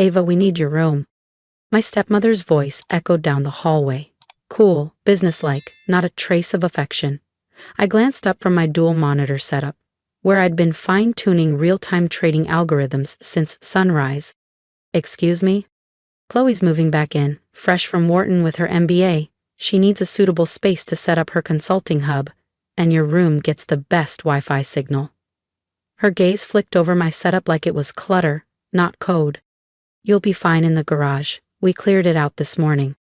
Ava, we need your room. My stepmother's voice echoed down the hallway. Cool, businesslike, not a trace of affection. I glanced up from my dual monitor setup, where I'd been fine-tuning real-time trading algorithms since sunrise. Excuse me? Chloe's moving back in, fresh from Wharton with her MBA. She needs a suitable space to set up her consulting hub, and your room gets the best Wi-Fi signal. Her gaze flicked over my setup like it was clutter, not code. You'll be fine in the garage. We cleared it out this morning.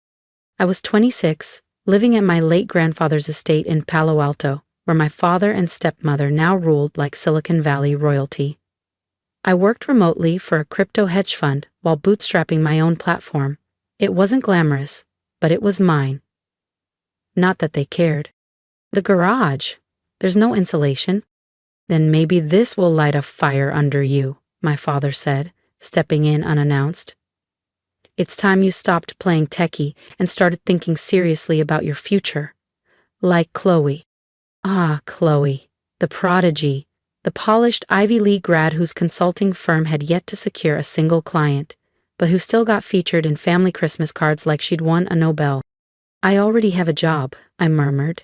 I was 26, living at my late grandfather's estate in Palo Alto, where my father and stepmother now ruled like Silicon Valley royalty. I worked remotely for a crypto hedge fund while bootstrapping my own platform. It wasn't glamorous, but it was mine. Not that they cared. The garage. There's no insulation. Then maybe this will light a fire under you, my father said, stepping in unannounced. It's time you stopped playing techie and started thinking seriously about your future. Like Chloe. Ah, Chloe, the prodigy, the polished Ivy League grad whose consulting firm had yet to secure a single client, but who still got featured in family Christmas cards like she'd won a Nobel. I already have a job, I murmured.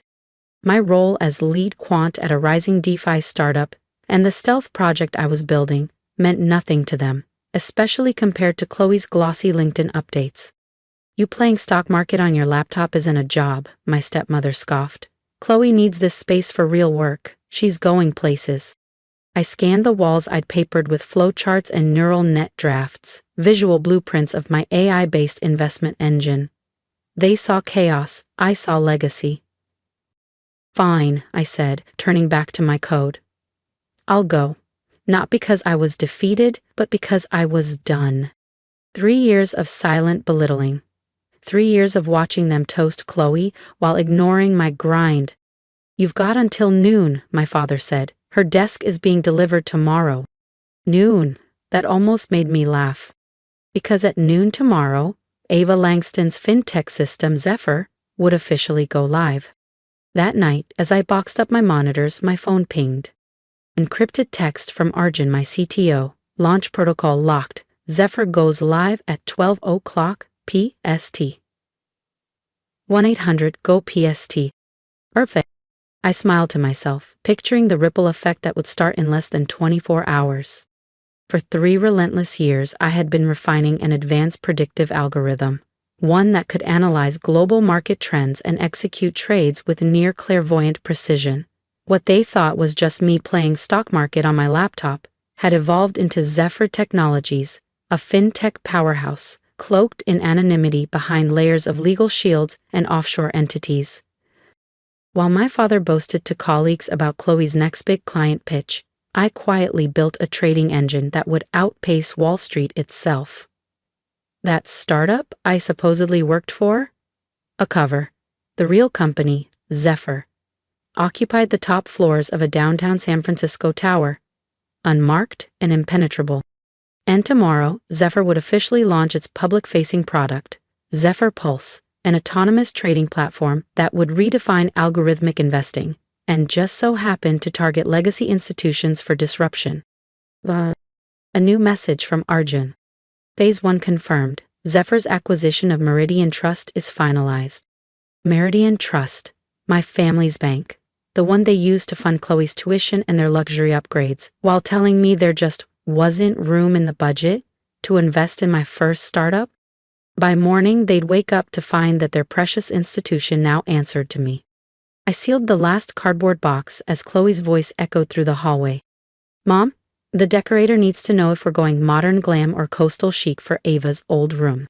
My role as lead quant at a rising DeFi startup and the stealth project I was building meant nothing to them, especially compared to Chloe's glossy LinkedIn updates. You playing stock market on your laptop isn't a job, my stepmother scoffed. Chloe needs this space for real work. She's going places. I scanned the walls I'd papered with flowcharts and neural net drafts, visual blueprints of my AI-based investment engine. They saw chaos, I saw legacy. Fine, I said, turning back to my code. I'll go. Not because I was defeated, but because I was done. 3 years of silent belittling. 3 years of watching them toast Chloe while ignoring my grind. You've got until noon, my father said. Her desk is being delivered tomorrow. Noon. That almost made me laugh. Because at noon tomorrow, Ava Langston's fintech system Zephyr would officially go live. That night, as I boxed up my monitors, my phone pinged. Encrypted text from Arjun, my CTO. Launch protocol locked. Zephyr goes live at 12 o'clock PST. 1-800-GO-PST. Perfect. I smiled to myself, picturing the ripple effect that would start in less than 24 hours. For 3 relentless years, I had been refining an advanced predictive algorithm, one that could analyze global market trends and execute trades with near clairvoyant precision. What they thought was just me playing stock market on my laptop had evolved into Zephyr Technologies, a fintech powerhouse, cloaked in anonymity behind layers of legal shields and offshore entities. While my father boasted to colleagues about Chloe's next big client pitch, I quietly built a trading engine that would outpace Wall Street itself. That startup I supposedly worked for? A cover. The real company, Zephyr, occupied the top floors of a downtown San Francisco tower, unmarked and impenetrable. And tomorrow, Zephyr would officially launch its public-facing product, Zephyr Pulse, an autonomous trading platform that would redefine algorithmic investing, and just so happened to target legacy institutions for disruption. A new message from Arjun. Phase 1 confirmed. Zephyr's acquisition of Meridian Trust is finalized. Meridian Trust, my family's bank, the one they used to fund Chloe's tuition and their luxury upgrades, while telling me there just wasn't room in the budget to invest in my first startup? By morning, they'd wake up to find that their precious institution now answered to me. I sealed the last cardboard box as Chloe's voice echoed through the hallway. Mom, the decorator needs to know if we're going modern glam or coastal chic for Ava's old room.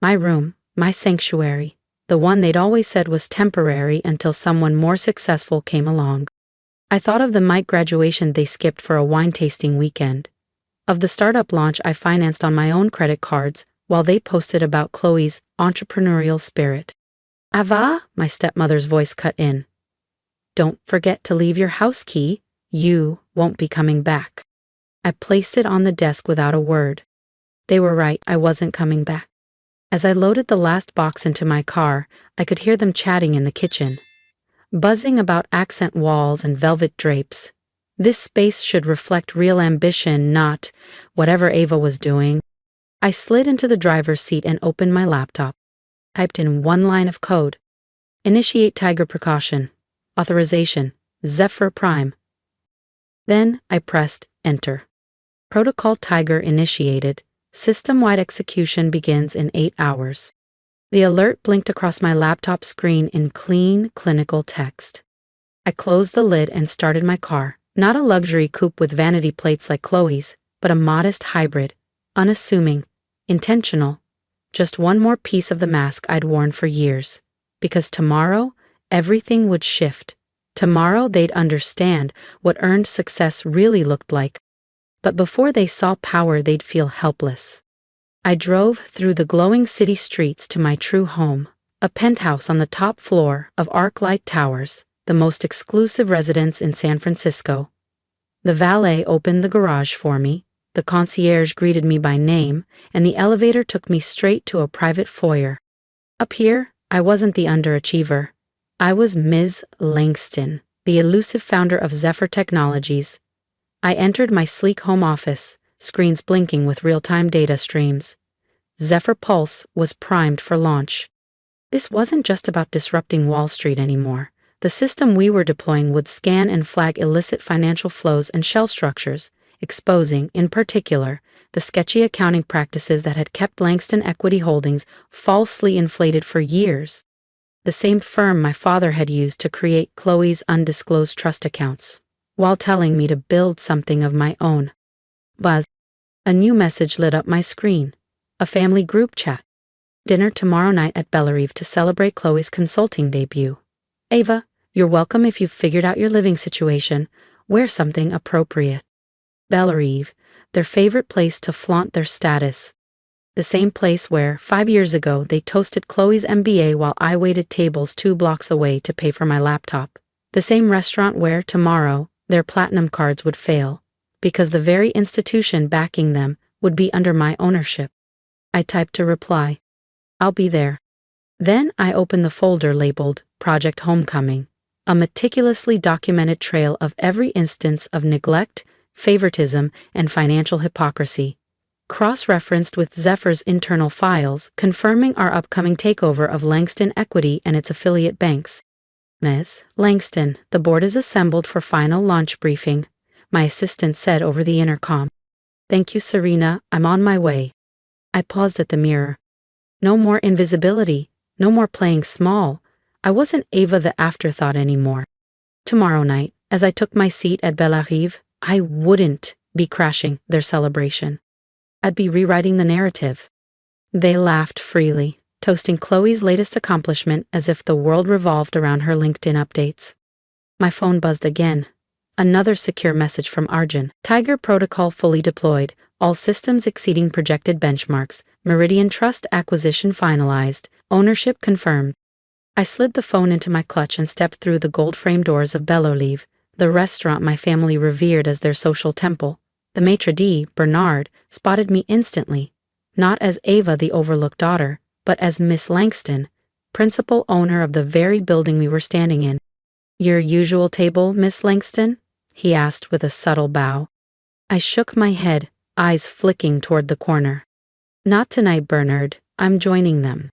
My room, my sanctuary, the one they'd always said was temporary until someone more successful came along. I thought of the Mike graduation they skipped for a wine tasting weekend, of the startup launch I financed on my own credit cards while they posted about Chloe's entrepreneurial spirit. Ava, my stepmother's voice cut in. Don't forget to leave your house key. You won't be coming back. I placed it on the desk without a word. They were right, I wasn't coming back. As I loaded the last box into my car, I could hear them chatting in the kitchen, buzzing about accent walls and velvet drapes. This space should reflect real ambition, not whatever Ava was doing. I slid into the driver's seat and opened my laptop. Typed in one line of code. Initiate Tiger precaution. Authorization. Zephyr Prime. Then I pressed Enter. Protocol Tiger initiated. System-wide execution begins in 8 hours. The alert blinked across my laptop screen in clean, clinical text. I closed the lid and started my car, not a luxury coupe with vanity plates like Chloe's, but a modest hybrid, unassuming, intentional, just one more piece of the mask I'd worn for years. Because tomorrow, everything would shift. Tomorrow they'd understand what earned success really looked like. But before they saw power, they'd feel helpless. I drove through the glowing city streets to my true home, a penthouse on the top floor of ArcLight Towers, the most exclusive residence in San Francisco. The valet opened the garage for me, the concierge greeted me by name, and the elevator took me straight to a private foyer. Up here, I wasn't the underachiever. I was Ms. Langston, the elusive founder of Zephyr Technologies. I entered my sleek home office, screens blinking with real-time data streams. Zephyr Pulse was primed for launch. This wasn't just about disrupting Wall Street anymore. The system we were deploying would scan and flag illicit financial flows and shell structures, exposing, in particular, the sketchy accounting practices that had kept Langston Equity Holdings falsely inflated for years. The same firm my father had used to create Chloe's undisclosed trust accounts, while telling me to build something of my own. Buzz. A new message lit up my screen. A family group chat. Dinner tomorrow night at Bellerive to celebrate Chloe's consulting debut. Ava, you're welcome if you've figured out your living situation. Wear something appropriate. Bellerive, their favorite place to flaunt their status. The same place where, 5 years ago, they toasted Chloe's MBA while I waited tables 2 blocks away to pay for my laptop. The same restaurant where, tomorrow, their platinum cards would fail, because the very institution backing them would be under my ownership. I typed a reply. I'll be there. Then I opened the folder labeled Project Homecoming, a meticulously documented trail of every instance of neglect, favoritism, and financial hypocrisy, cross-referenced with Zephyr's internal files confirming our upcoming takeover of Langston Equity and its affiliate banks. Ms. Langston, the board is assembled for final launch briefing, my assistant said over the intercom. Thank you, Serena, I'm on my way. I paused at the mirror. No more invisibility, no more playing small. I wasn't Ava the afterthought anymore. Tomorrow night, as I took my seat at Bellerive, I wouldn't be crashing their celebration. I'd be rewriting the narrative. They laughed freely, toasting Chloe's latest accomplishment as if the world revolved around her LinkedIn updates. My phone buzzed again. Another secure message from Arjun. Tiger protocol fully deployed, all systems exceeding projected benchmarks, Meridian Trust acquisition finalized, ownership confirmed. I slid the phone into my clutch and stepped through the gold-framed doors of Bellerive, the restaurant my family revered as their social temple. The maitre d', Bernard, spotted me instantly, not as Ava the overlooked daughter, but as Miss Langston, principal owner of the very building we were standing in. Your usual table, Miss Langston? He asked with a subtle bow. I shook my head, eyes flicking toward the corner. Not tonight, Bernard, I'm joining them.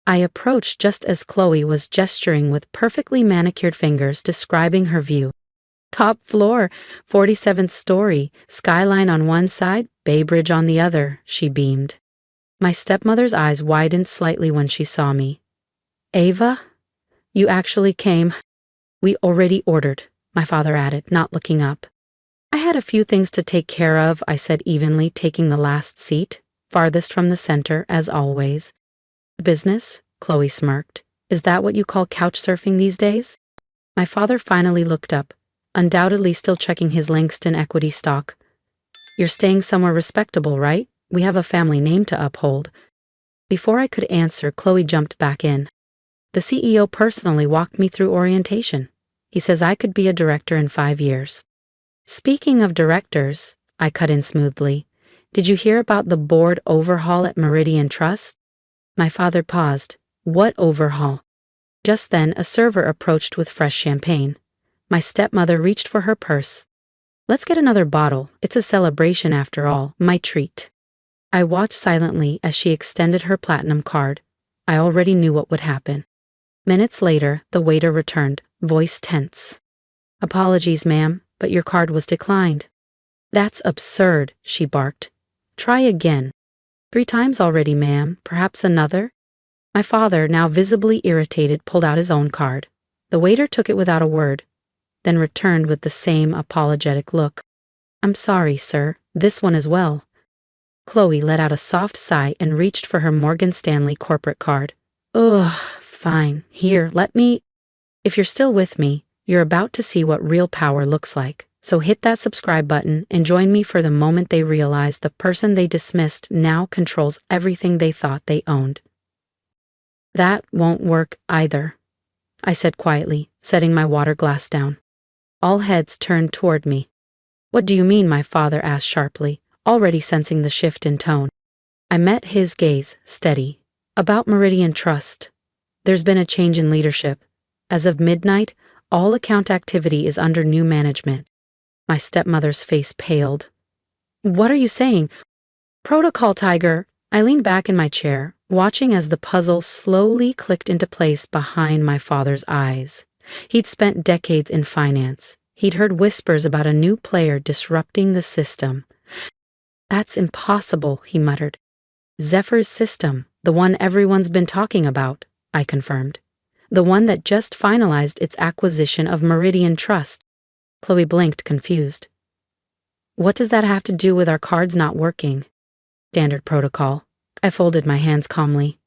I approached just as Chloe was gesturing with perfectly manicured fingers describing her view. Top floor, 47th story, skyline on one side, Bay Bridge on the other, she beamed. My stepmother's eyes widened slightly when she saw me. Ava? You actually came? We already ordered, my father added, not looking up. I had a few things to take care of, I said evenly, taking the last seat, farthest from the center, as always. Business? Chloe smirked. Is that what you call couch surfing these days? My father finally looked up, undoubtedly still checking his Langston Equity stock. You're staying somewhere respectable, right? We have a family name to uphold. Before I could answer, Chloe jumped back in. The CEO personally walked me through orientation. He says I could be a director in 5 years. Speaking of directors, I cut in smoothly, did you hear about the board overhaul at Meridian Trust? My father paused. What overhaul? Just then, a server approached with fresh champagne. My stepmother reached for her purse. Let's get another bottle. It's a celebration after all, my treat. I watched silently as she extended her platinum card. I already knew what would happen. Minutes later, the waiter returned, voice tense. "Apologies, ma'am, but your card was declined." "That's absurd," she barked. "Try again." "3 times already, ma'am. Perhaps another?" My father, now visibly irritated, pulled out his own card. The waiter took it without a word, then returned with the same apologetic look. "I'm sorry, sir. This one as well." Chloe let out a soft sigh and reached for her Morgan Stanley corporate card. "Ugh, fine. Here, let me—" "If you're still with me, you're about to see what real power looks like. So hit that subscribe button and join me for the moment they realize the person they dismissed now controls everything they thought they owned." "That won't work either," I said quietly, setting my water glass down. All heads turned toward me. "What do you mean?" my father asked sharply, already sensing the shift in tone. I met his gaze, steady. "About Meridian Trust. There's been a change in leadership. As of midnight, all account activity is under new management." My stepmother's face paled. "What are you saying?" "Protocol, Tiger." I leaned back in my chair, watching as the puzzle slowly clicked into place behind my father's eyes. He'd spent decades in finance. He'd heard whispers about a new player disrupting the system. "That's impossible," he muttered. "Zephyr's system, the one everyone's been talking about," I confirmed. "The one that just finalized its acquisition of Meridian Trust." Chloe blinked, confused. "What does that have to do with our cards not working?" "Standard protocol." I folded my hands calmly.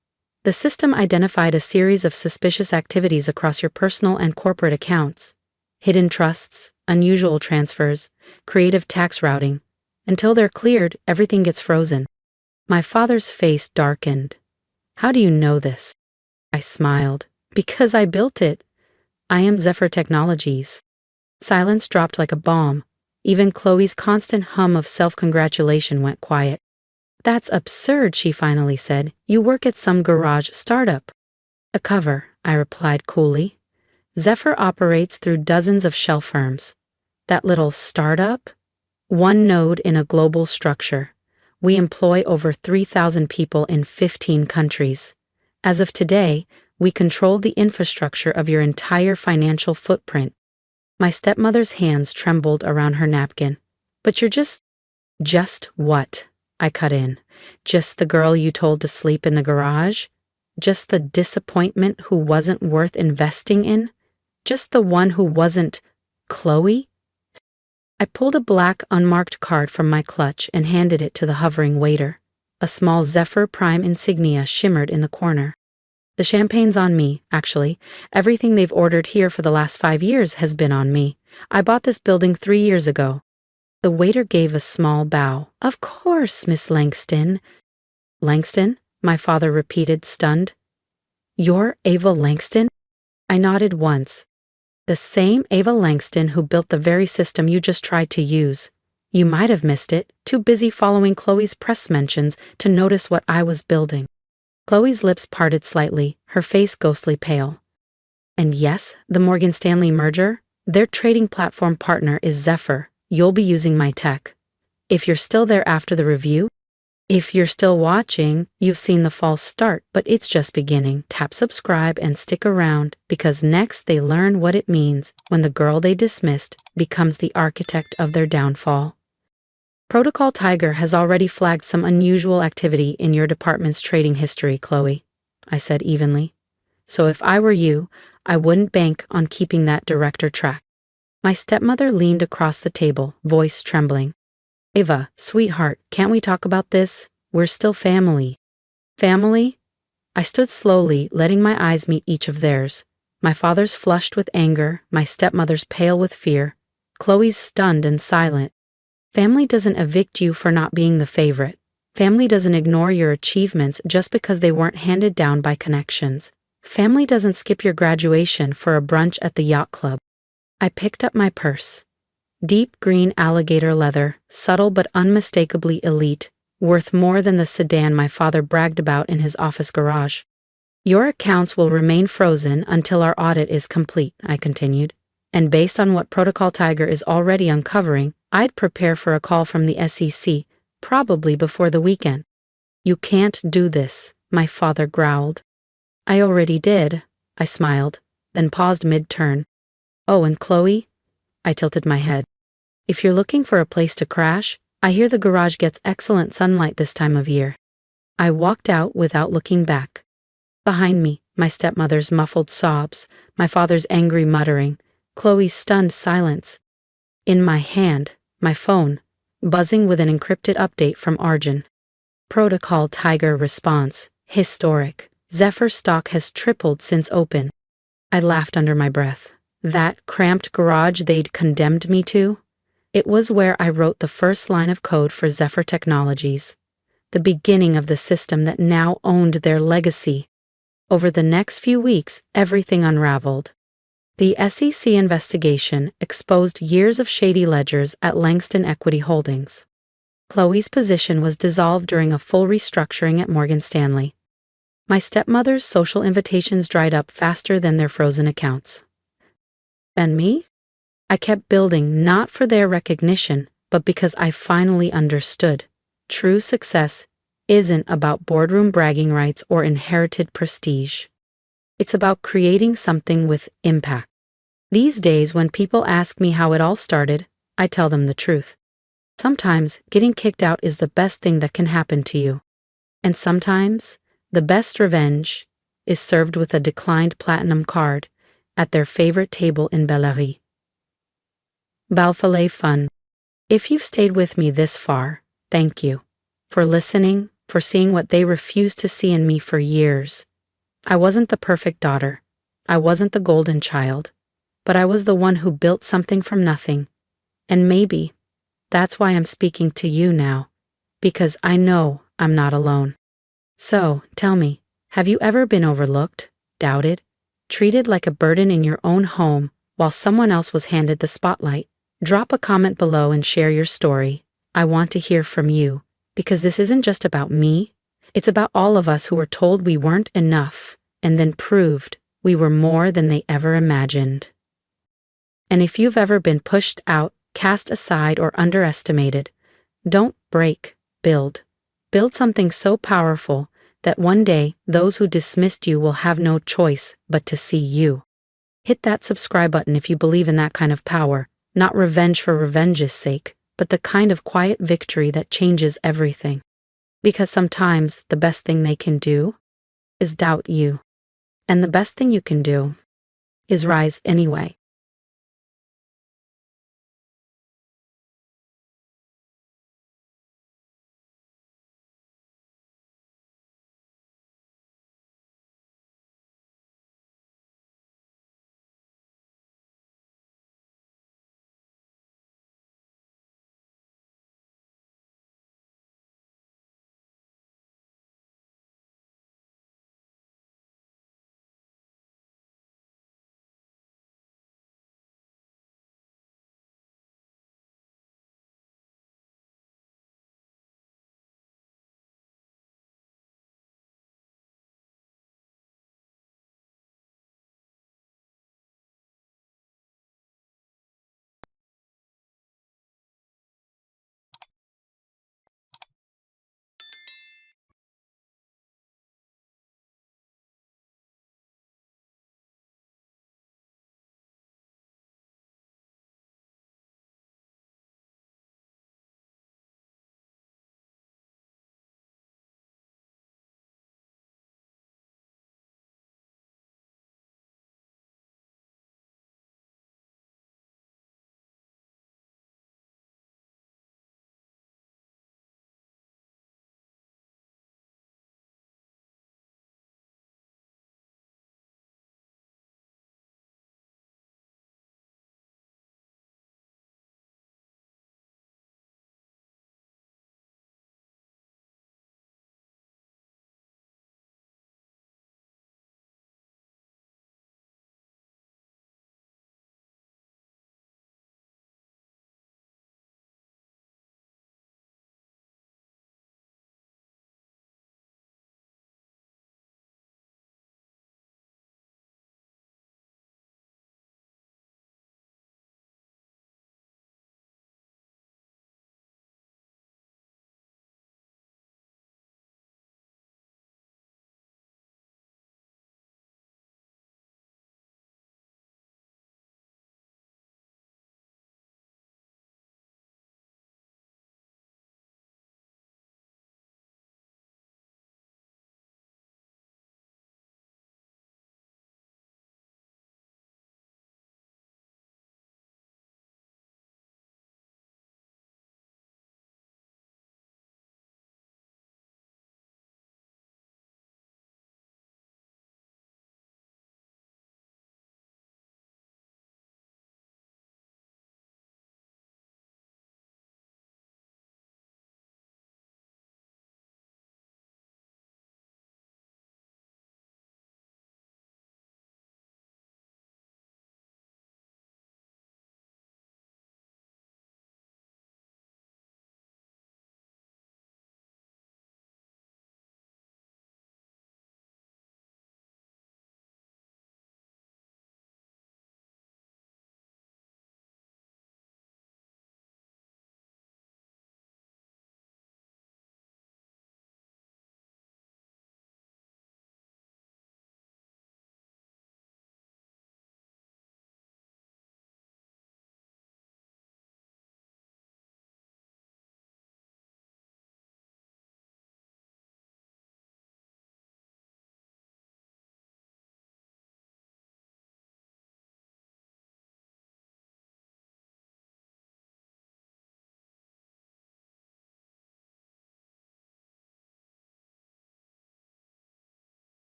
"The system identified a series of suspicious activities across your personal and corporate accounts. Hidden trusts, unusual transfers, creative tax routing. Until they're cleared, everything gets frozen." My father's face darkened. "How do you know this?" I smiled. "Because I built it. I am Zephyr Technologies." Silence dropped like a bomb. Even Chloe's constant hum of self-congratulation went quiet. "That's absurd," she finally said. "You work at some garage startup." "A cover," I replied coolly. "Zephyr operates through dozens of shell firms. That little startup? One node in a global structure. We employ over 3,000 people in 15 countries. As of today, we control the infrastructure of your entire financial footprint." My stepmother's hands trembled around her napkin. "But you're just—" "Just what?" I cut in. "Just the girl you told to sleep in the garage? Just the disappointment who wasn't worth investing in? Just the one who wasn't Chloe?" I pulled a black, unmarked card from my clutch and handed it to the hovering waiter. A small Zephyr Prime insignia shimmered in the corner. "The champagne's on me, actually. Everything they've ordered here for the last 5 years has been on me. I bought this building 3 years ago." The waiter gave a small bow. "Of course, Miss Langston." "Langston?" my father repeated, stunned. "You're Ava Langston?" I nodded once. "The same Ava Langston who built the very system you just tried to use. You might have missed it, too busy following Chloe's press mentions to notice what I was building." Chloe's lips parted slightly, her face ghostly pale. "And yes, the Morgan Stanley merger? Their trading platform partner is Zephyr. You'll be using my tech. If you're still there after the review, if you're still watching, you've seen the false start, but it's just beginning. Tap subscribe and stick around, because next they learn what it means when the girl they dismissed becomes the architect of their downfall." "Protocol Tiger has already flagged some unusual activity in your department's trading history, Chloe," I said evenly. "So if I were you, I wouldn't bank on keeping that director track." My stepmother leaned across the table, voice trembling. "Ava, sweetheart, can't we talk about this? We're still family." "Family?" I stood slowly, letting my eyes meet each of theirs. My father's flushed with anger, my stepmother's pale with fear, Chloe's stunned and silent. Family doesn't evict you for not being the favorite. Family doesn't ignore your achievements just because they weren't handed down by connections. Family doesn't skip your graduation for a brunch at the yacht club. I picked up my purse. Deep green alligator leather, subtle but unmistakably elite, worth more than the sedan my father bragged about in his office garage. "Your accounts will remain frozen until our audit is complete," I continued. "And based on what Protocol Tiger is already uncovering, I'd prepare for a call from the SEC, probably before the weekend." You can't do this, my father growled. I already did, I smiled, then paused mid-turn. Oh, and Chloe? I tilted my head. If you're looking for a place to crash, I hear the garage gets excellent sunlight this time of year. I walked out without looking back. Behind me, my stepmother's muffled sobs, my father's angry muttering, Chloe's stunned silence. In my hand, my phone, buzzing with an encrypted update from Arjun. Protocol Tiger response, historic. Zephyr stock has tripled since open. I laughed under my breath. That cramped garage they'd condemned me to? It was where I wrote the first line of code for Zephyr Technologies, the beginning of the system that now owned their legacy. Over the next few weeks, everything unraveled. The SEC investigation exposed years of shady ledgers at Langston Equity Holdings. Chloe's position was dissolved during a full restructuring at Morgan Stanley. My stepmother's social invitations dried up faster than their frozen accounts. And me? I kept building not for their recognition, but because I finally understood. True success isn't about boardroom bragging rights or inherited prestige. It's about creating something with impact. These days, when people ask me how it all started, I tell them the truth. Sometimes getting kicked out is the best thing that can happen to you. And sometimes the best revenge is served with a declined platinum card at their favorite table in Bellary. Balfalay Fun. If you've stayed with me this far, thank you. For listening, for seeing what they refused to see in me for years. I wasn't the perfect daughter. I wasn't the golden child. But I was the one who built something from nothing. And maybe that's why I'm speaking to you now. Because I know I'm not alone. So, tell me, have you ever been overlooked, doubted, treated like a burden in your own home while someone else was handed the spotlight? Drop a comment below and share your story. I want to hear from you, because this isn't just about me. It's about all of us who were told we weren't enough and then proved we were more than they ever imagined. And if you've ever been pushed out, cast aside, or underestimated, don't break, build. Build something so powerful that one day those who dismissed you will have no choice but to see you. Hit that subscribe button if you believe in that kind of power, not revenge for revenge's sake, but the kind of quiet victory that changes everything. Because sometimes the best thing they can do is doubt you. And the best thing you can do is rise anyway.